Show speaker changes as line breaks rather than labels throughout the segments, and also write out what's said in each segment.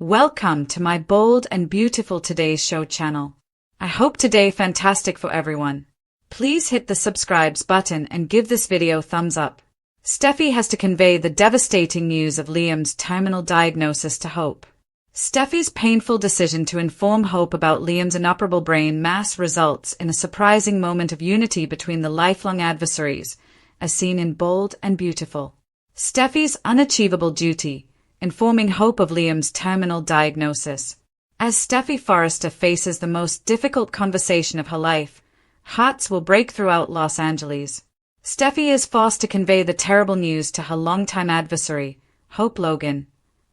Welcome to my bold and beautiful Today's Show channel. I hope today fantastic for everyone. Please hit the subscribe button and give this video thumbs up. Steffy has to convey the devastating news of Liam's terminal diagnosis to Hope. Steffy's painful decision to inform Hope about Liam's inoperable brain mass results in a surprising moment of unity between the lifelong adversaries, as seen in Bold and Beautiful. Steffy's unachievable duty, informing Hope of Liam's terminal diagnosis. As Steffy Forrester faces the most difficult conversation of her life, hearts will break throughout Los Angeles. Steffy is forced to convey the terrible news to her longtime adversary, Hope Logan,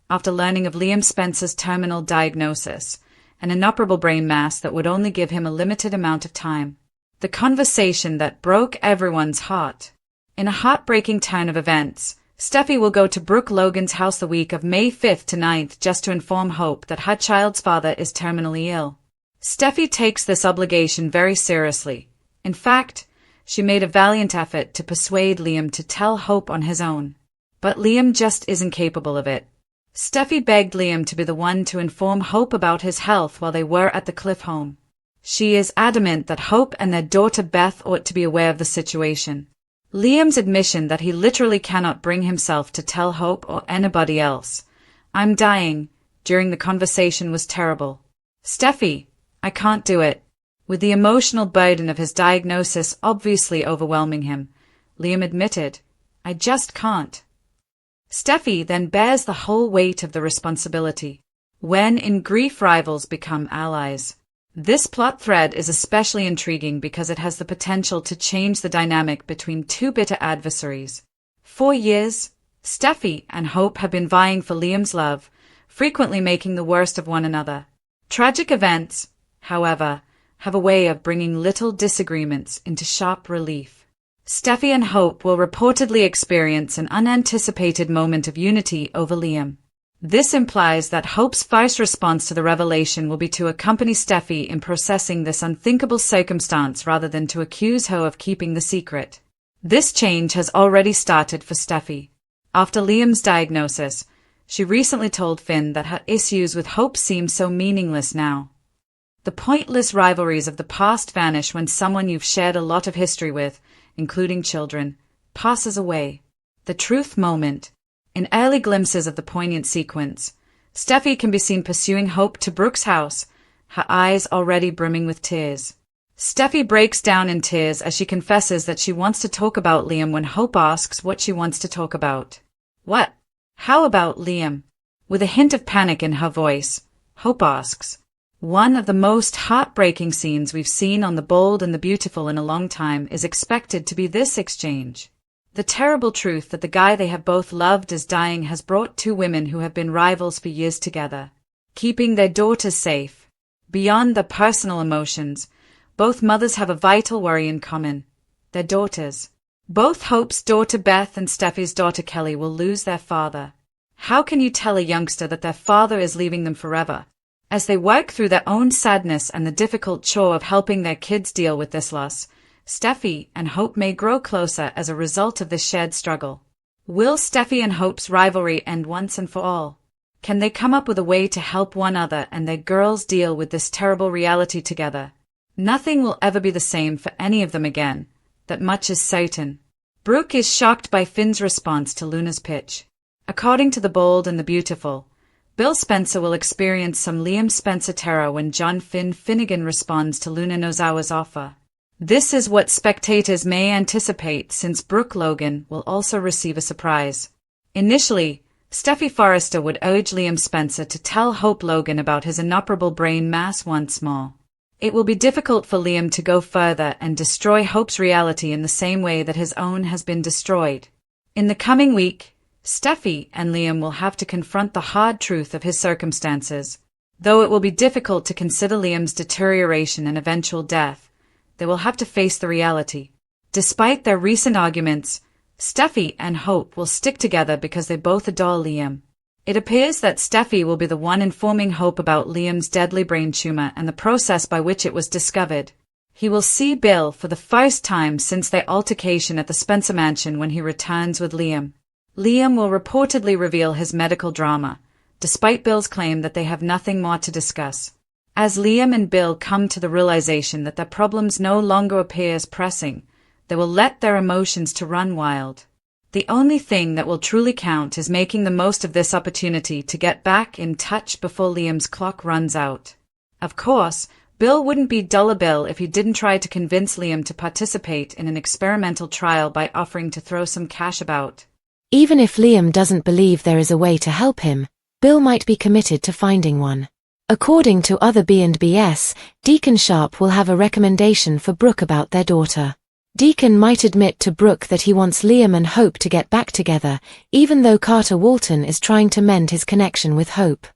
after learning of Liam Spencer's terminal diagnosis, an inoperable brain mass that would only give him a limited amount of time. The conversation that broke everyone's heart. In a heartbreaking turn of events, Steffy will go to Brooke Logan's house the week of May 5th to 9th just to inform Hope that her child's father is terminally ill. Steffy takes this obligation very seriously. In fact, she made a valiant effort to persuade Liam to tell Hope on his own. But Liam just isn't capable of it. Steffy begged Liam to be the one to inform Hope about his health while they were at the Cliff home. She is adamant that Hope and their daughter Beth ought to be aware of the situation. Liam's admission that he literally cannot bring himself to tell Hope or anybody else, "I'm dying," during the conversation was terrible. "Steffy, I can't do it." With the emotional burden of his diagnosis obviously overwhelming him, Liam admitted, "I just can't." Steffy then bears the whole weight of the responsibility. When in grief rivals become allies. This plot thread is especially intriguing because it has the potential to change the dynamic between two bitter adversaries. For years, Steffy and Hope have been vying for Liam's love, frequently making the worst of one another. Tragic events, however, have a way of bringing little disagreements into sharp relief. Steffy and Hope will reportedly experience an unanticipated moment of unity over Liam. This implies that Hope's first response to the revelation will be to accompany Steffy in processing this unthinkable circumstance rather than to accuse her of keeping the secret. This change has already started for Steffy. After Liam's diagnosis, she recently told Finn that her issues with Hope seem so meaningless now. The pointless rivalries of the past vanish when someone you've shared a lot of history with, including children, passes away. The truth moment. In early glimpses of the poignant sequence, Steffy can be seen pursuing Hope to Brooke's house, her eyes already brimming with tears. Steffy breaks down in tears as she confesses that she wants to talk about Liam when Hope asks what she wants to talk about. "What? How about Liam?" With a hint of panic in her voice, Hope asks. One of the most heartbreaking scenes we've seen on The Bold and the Beautiful in a long time is expected to be this exchange. The terrible truth that the guy they have both loved is dying has brought two women who have been rivals for years together, keeping their daughters safe. Beyond the personal emotions, both mothers have a vital worry in common: their daughters. Both Hope's daughter Beth and Steffy's daughter Kelly will lose their father. How can you tell a youngster that their father is leaving them forever? As they work through their own sadness and the difficult chore of helping their kids deal with this loss, Steffy and Hope may grow closer as a result of this shared struggle. Will Steffy and Hope's rivalry end once and for all? Can they come up with a way to help one another and their girls deal with this terrible reality together? Nothing will ever be the same for any of them again. That much is certain. Brooke is shocked by Finn's response to Luna's pitch. According to The Bold and the Beautiful, Bill Spencer will experience some Liam Spencer terror when John Finnegan responds to Luna Nozawa's offer. This is what spectators may anticipate since Brooke Logan will also receive a surprise. Initially, Steffy Forrester would urge Liam Spencer to tell Hope Logan about his inoperable brain mass once more. It will be difficult for Liam to go further and destroy Hope's reality in the same way that his own has been destroyed. In the coming week, Steffy and Liam will have to confront the hard truth of his circumstances. Though it will be difficult to consider Liam's deterioration and eventual death, they will have to face the reality. Despite their recent arguments, Steffy and Hope will stick together because they both adore Liam. It appears that Steffy will be the one informing Hope about Liam's deadly brain tumor and the process by which it was discovered. He will see Bill for the first time since their altercation at the Spencer mansion when he returns with Liam. Liam will reportedly reveal his medical drama, despite Bill's claim that they have nothing more to discuss. As Liam and Bill come to the realization that their problems no longer appear as pressing, they will let their emotions to run wild. The only thing that will truly count is making the most of this opportunity to get back in touch before Liam's clock runs out. Of course, Bill wouldn't be Bill if he didn't try to convince Liam to participate in an experimental trial by offering to throw some cash about.
Even if Liam doesn't believe there is a way to help him, Bill might be committed to finding one. According to other B&Bs, Deacon Sharp will have a recommendation for Brooke about their daughter. Deacon might admit to Brooke that he wants Liam and Hope to get back together, even though Carter Walton is trying to mend his connection with Hope.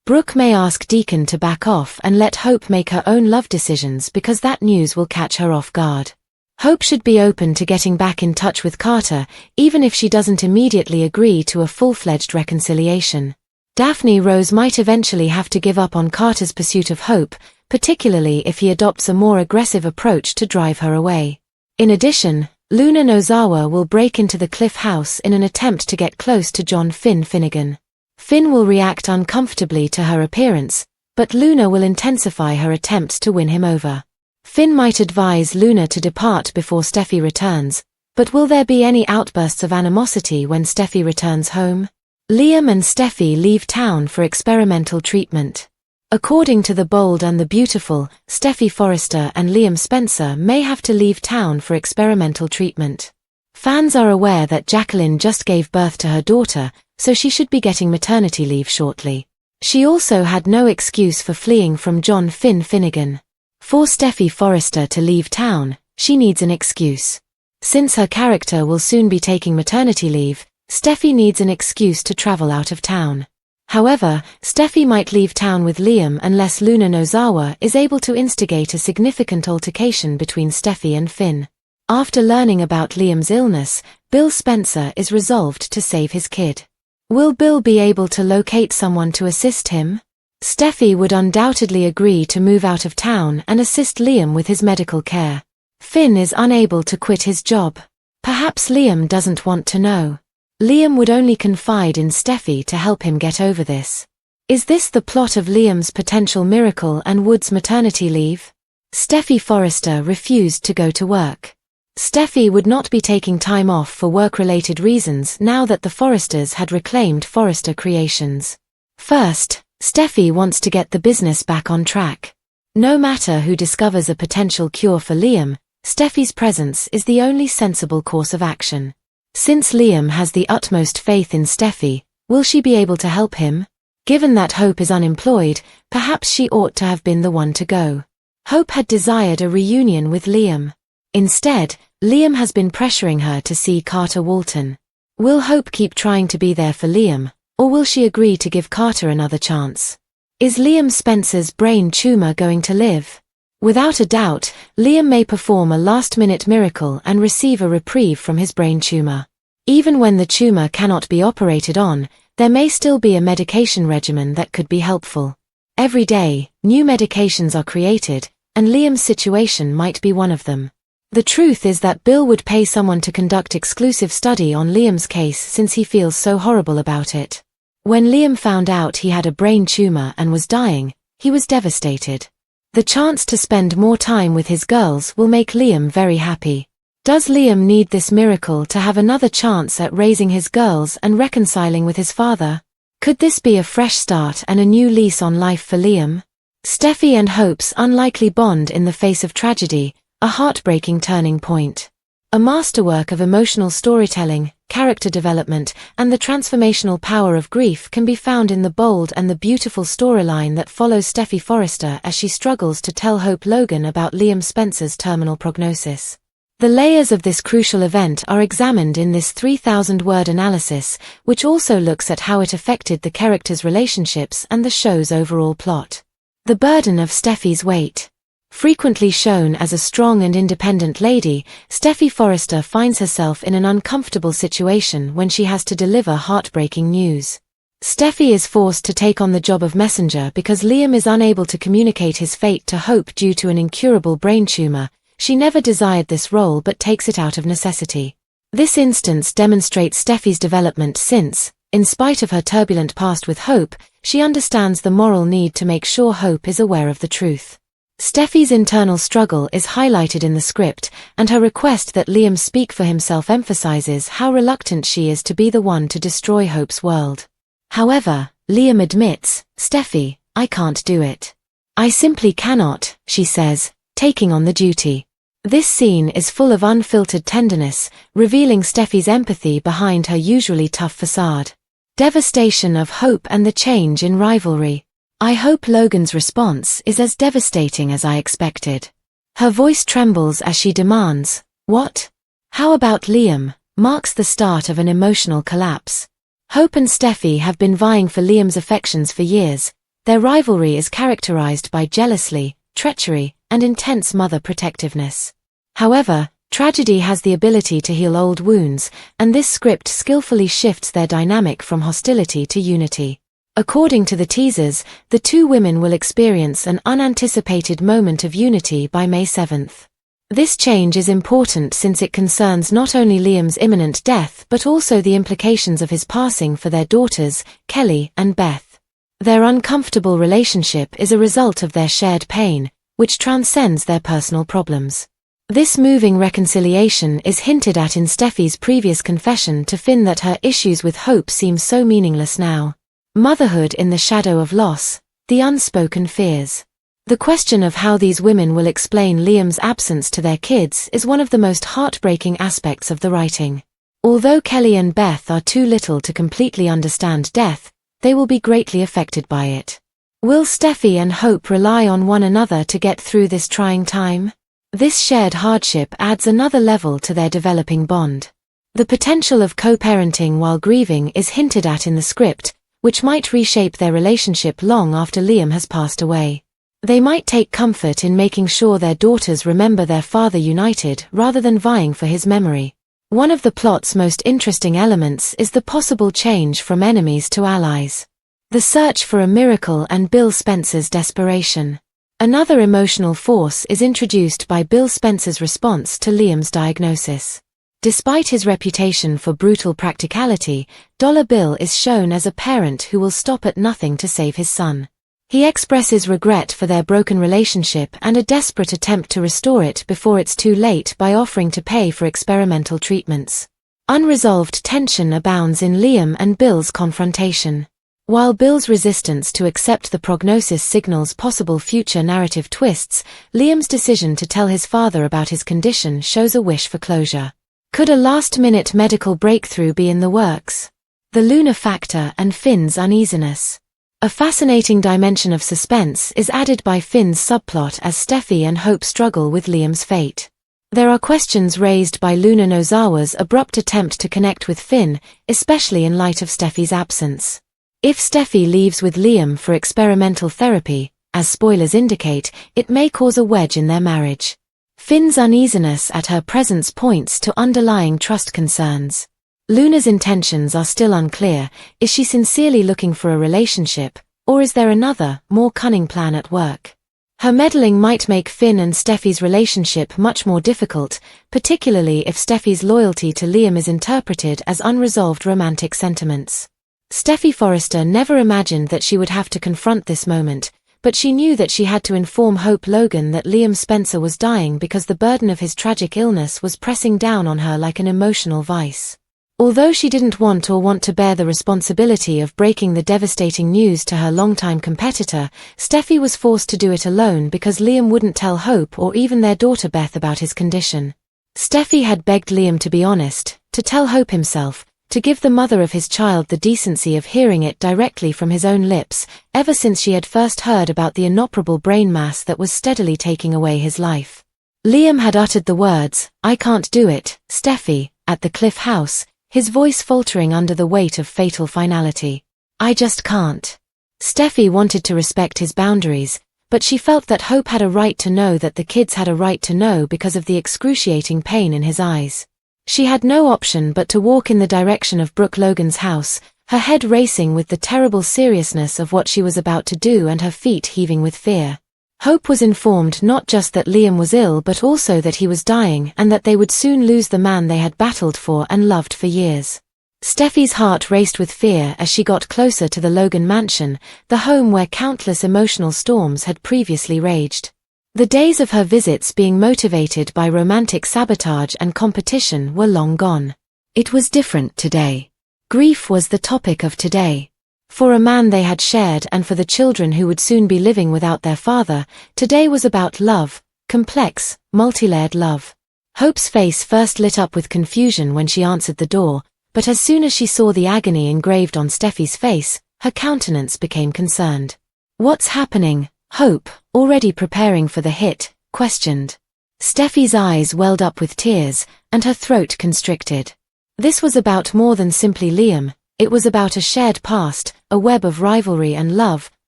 Brooke may ask Deacon to back off and let Hope make her own love decisions because that news will catch her off guard. Hope should be open to getting back in touch with Carter, even if she doesn't immediately agree to a full-fledged reconciliation. Daphne Rose might eventually have to give up on Carter's pursuit of Hope, particularly if he adopts a more aggressive approach to drive her away. In addition, Luna Nozawa will break into the Cliff House in an attempt to get close to John Finnegan. Finn will react uncomfortably to her appearance, but Luna will intensify her attempts to win him over. Finn might advise Luna to depart before Steffy returns, but will there be any outbursts of animosity when Steffy returns home? Liam and Steffy leave town for experimental treatment. According to The Bold and the Beautiful, Steffy Forrester and Liam Spencer may have to leave town for experimental treatment. Fans are aware that Jacqueline just gave birth to her daughter, so she should be getting maternity leave shortly. She also had no excuse for fleeing from John Finnegan. For Steffy Forrester to leave town, she needs an excuse. Since her character will soon be taking maternity leave, Steffy needs an excuse to travel out of town. However, Steffy might leave town with Liam unless Luna Nozawa is able to instigate a significant altercation between Steffy and Finn. After learning about Liam's illness, Bill Spencer is resolved to save his kid. Will Bill be able to locate someone to assist him? Steffy would undoubtedly agree to move out of town and assist Liam with his medical care. Finn is unable to quit his job. Perhaps Liam doesn't want to know. Liam would only confide in Steffy to help him get over this. Is this the plot of Liam's potential miracle and Wood's maternity leave? Steffy Forrester refused to go to work. Steffy would not be taking time off for work-related reasons now that the Forresters had reclaimed Forrester Creations. First, Steffy wants to get the business back on track. No matter who discovers a potential cure for Liam, Steffy's presence is the only sensible course of action. Since Liam has the utmost faith in Steffy, will she be able to help him? Given that Hope is unemployed, perhaps she ought to have been the one to go. Hope had desired a reunion with Liam. Instead, Liam has been pressuring her to see Carter Walton. Will Hope keep trying to be there for Liam, or will she agree to give Carter another chance? Is Liam Spencer's brain tumor going to live? Without a doubt, Liam may perform a last-minute miracle and receive a reprieve from his brain tumor. Even when the tumor cannot be operated on, there may still be a medication regimen that could be helpful. Every day, new medications are created, and Liam's situation might be one of them. The truth is that Bill would pay someone to conduct exclusive study on Liam's case since he feels so horrible about it. When Liam found out he had a brain tumor and was dying, he was devastated. The chance to spend more time with his girls will make Liam very happy. Does Liam need this miracle to have another chance at raising his girls and reconciling with his father? Could this be a fresh start and a new lease on life for Liam? Steffy and Hope's unlikely bond in the face of tragedy, a heartbreaking turning point. A masterwork of emotional storytelling, character development, and the transformational power of grief can be found in The Bold and the Beautiful storyline that follows Steffy Forrester as she struggles to tell Hope Logan about Liam Spencer's terminal prognosis. The layers of this crucial event are examined in this 3,000-word analysis, which also looks at how it affected the characters' relationships and the show's overall plot. The burden of Steffy's weight. Frequently shown as a strong and independent lady, Steffy Forrester finds herself in an uncomfortable situation when she has to deliver heartbreaking news. Steffy is forced to take on the job of messenger because Liam is unable to communicate his fate to Hope due to an incurable brain tumor. She never desired this role but takes it out of necessity. This instance demonstrates Steffy's development since, in spite of her turbulent past with Hope, she understands the moral need to make sure Hope is aware of the truth. Steffy's internal struggle is highlighted in the script, and her request that Liam speak for himself emphasizes how reluctant she is to be the one to destroy Hope's world. However, Liam admits, "Steffy, I can't do it. I simply cannot," she says, taking on the duty. This scene is full of unfiltered tenderness, revealing Steffy's empathy behind her usually tough facade. Devastation of hope and the change in rivalry. I hope Logan's response is as devastating as I expected. Her voice trembles as she demands, "What? How about Liam?" marks the start of an emotional collapse. Hope and Steffy have been vying for Liam's affections for years. Their rivalry is characterized by jealousy, treachery, and intense mother protectiveness. However, tragedy has the ability to heal old wounds, and this script skillfully shifts their dynamic from hostility to unity. According to the teasers, the two women will experience an unanticipated moment of unity by May 7th. This change is important since it concerns not only Liam's imminent death but also the implications of his passing for their daughters, Kelly and Beth. Their uncomfortable relationship is a result of their shared pain, which transcends their personal problems. This moving reconciliation is hinted at in Steffy's previous confession to Finn that her issues with Hope seem so meaningless now. Motherhood in the shadow of loss, the unspoken fears. The question of how these women will explain Liam's absence to their kids is one of the most heartbreaking aspects of the writing. Although Kelly and Beth are too little to completely understand death, they will be greatly affected by it. Will Steffy and Hope rely on one another to get through this trying time? This shared hardship adds another level to their developing bond. The potential of co-parenting while grieving is hinted at in the script, which might reshape their relationship long after Liam has passed away. They might take comfort in making sure their daughters remember their father united rather than vying for his memory. One of the plot's most interesting elements is the possible change from enemies to allies. The search for a miracle and Bill Spencer's desperation. Another emotional force is introduced by Bill Spencer's response to Liam's diagnosis. Despite his reputation for brutal practicality, Dollar Bill is shown as a parent who will stop at nothing to save his son. He expresses regret for their broken relationship and a desperate attempt to restore it before it's too late by offering to pay for experimental treatments. Unresolved tension abounds in Liam and Bill's confrontation. While Bill's resistance to accept the prognosis signals possible future narrative twists, Liam's decision to tell his father about his condition shows a wish for closure. Could a last-minute medical breakthrough be in the works? The Luna factor and Finn's uneasiness. A fascinating dimension of suspense is added by Finn's subplot as Steffy and Hope struggle with Liam's fate. There are questions raised by Luna Nozawa's abrupt attempt to connect with Finn, especially in light of Steffy's absence. If Steffy leaves with Liam for experimental therapy, as spoilers indicate, it may cause a wedge in their marriage. Finn's uneasiness at her presence points to underlying trust concerns. Luna's intentions are still unclear. Is she sincerely looking for a relationship, or is there another, more cunning plan at work? Her meddling might make Finn and Steffy's relationship much more difficult, particularly if Steffy's loyalty to Liam is interpreted as unresolved romantic sentiments. Steffy Forrester never imagined that she would have to confront this moment, but she knew that she had to inform Hope Logan that Liam Spencer was dying because the burden of his tragic illness was pressing down on her like an emotional vice. Although she didn't want to bear the responsibility of breaking the devastating news to her longtime competitor, Steffy was forced to do it alone because Liam wouldn't tell Hope or even their daughter Beth about his condition. Steffy had begged Liam to be honest, to tell Hope himself, to give the mother of his child the decency of hearing it directly from his own lips, ever since she had first heard about the inoperable brain mass that was steadily taking away his life. Liam had uttered the words, "I can't do it, Steffy," at the Cliff House, his voice faltering under the weight of fatal finality. "I just can't." Steffy wanted to respect his boundaries, but she felt that Hope had a right to know that the kids had a right to know because of the excruciating pain in his eyes. She had no option but to walk in the direction of Brooke Logan's house, her head racing with the terrible seriousness of what she was about to do and her feet heaving with fear. Hope was informed not just that Liam was ill but also that he was dying and that they would soon lose the man they had battled for and loved for years. Steffi's heart raced with fear as she got closer to the Logan mansion, the home where countless emotional storms had previously raged. The days of her visits being motivated by romantic sabotage and competition were long gone. It was different today. Grief was the topic of today. For a man they had shared and for the children who would soon be living without their father, today was about love, complex, multi-layered love. Hope's face first lit up with confusion when she answered the door, but as soon as she saw the agony engraved on Steffi's face, her countenance became concerned. "What's happening?" Hope, already preparing for the hit, questioned. Steffi's eyes welled up with tears, and her throat constricted. This was about more than simply Liam, it was about a shared past, a web of rivalry and love,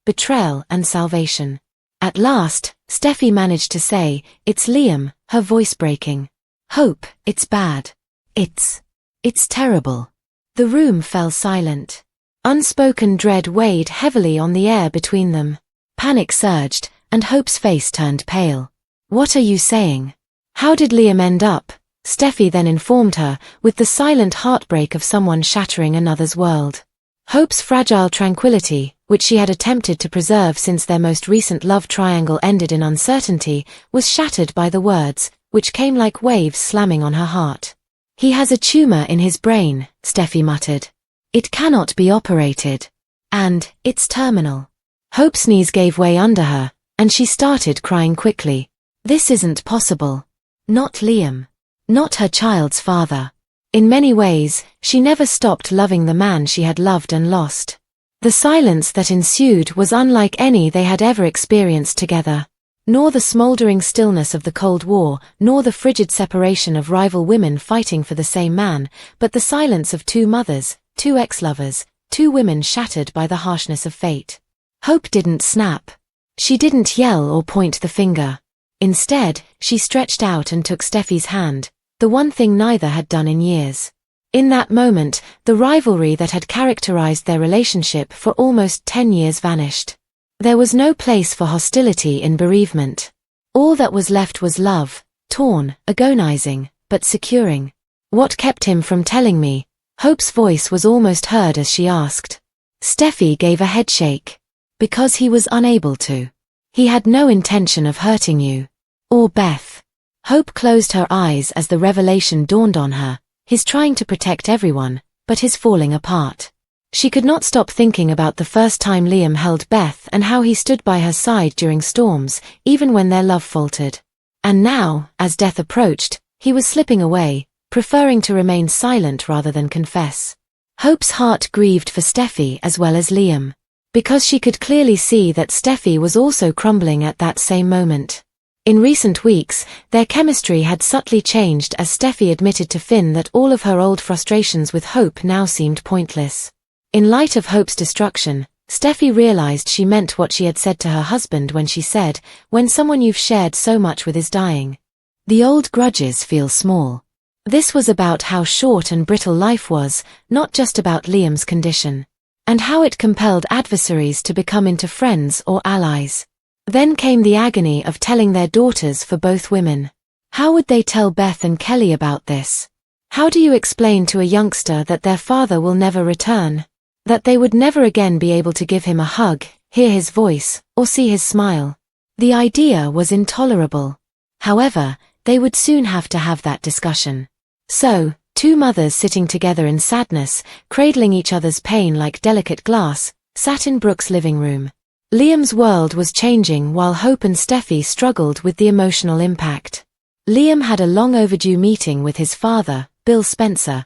betrayal and salvation. At last, Steffi managed to say, "It's Liam," her voice breaking. "Hope, it's bad. It's terrible." The room fell silent. Unspoken dread weighed heavily on the air between them. Panic surged, and Hope's face turned pale. "What are you saying? How did Liam end up?" Steffi then informed her, with the silent heartbreak of someone shattering another's world. Hope's fragile tranquility, which she had attempted to preserve since their most recent love triangle ended in uncertainty, was shattered by the words, which came like waves slamming on her heart. "He has a tumor in his brain," Steffi muttered. "It cannot be operated. And, it's terminal." Hope's knees gave way under her, and she started crying quickly. This isn't possible. Not Liam. Not her child's father. In many ways, she never stopped loving the man she had loved and lost. The silence that ensued was unlike any they had ever experienced together. Nor the smoldering stillness of the Cold War, nor the frigid separation of rival women fighting for the same man, but the silence of two mothers, two ex-lovers, two women shattered by the harshness of fate. Hope didn't snap. She didn't yell or point the finger. Instead, she stretched out and took Steffi's hand, the one thing neither had done in years. In that moment, the rivalry that had characterized their relationship for almost 10 years vanished. There was no place for hostility in bereavement. All that was left was love, torn, agonizing, but securing. "What kept him from telling me?" Hope's voice was almost heard as she asked. Steffi gave a headshake. "Because he was unable to. He had no intention of hurting you. Or Beth." Hope closed her eyes as the revelation dawned on her, his trying to protect everyone, but his falling apart. She could not stop thinking about the first time Liam held Beth and how he stood by her side during storms, even when their love faltered. And now, as death approached, he was slipping away, preferring to remain silent rather than confess. Hope's heart grieved for Steffi as well as Liam, because she could clearly see that Steffi was also crumbling at that same moment. In recent weeks, their chemistry had subtly changed as Steffi admitted to Finn that all of her old frustrations with Hope now seemed pointless. In light of Hope's destruction, Steffi realized she meant what she had said to her husband when she said, "When someone you've shared so much with is dying, the old grudges feel small." This was about how short and brittle life was, not just about Liam's condition, and how it compelled adversaries to become into friends or allies. Then came the agony of telling their daughters for both women. How would they tell Beth and Kelly about this? How do you explain to a youngster that their father will never return? That they would never again be able to give him a hug, hear his voice, or see his smile? The idea was intolerable. However, they would soon have to have that discussion. So, two mothers sitting together in sadness, cradling each other's pain like delicate glass, sat in Brooke's living room. Liam's world was changing while Hope and Steffi struggled with the emotional impact. Liam had a long overdue meeting with his father, Bill Spencer,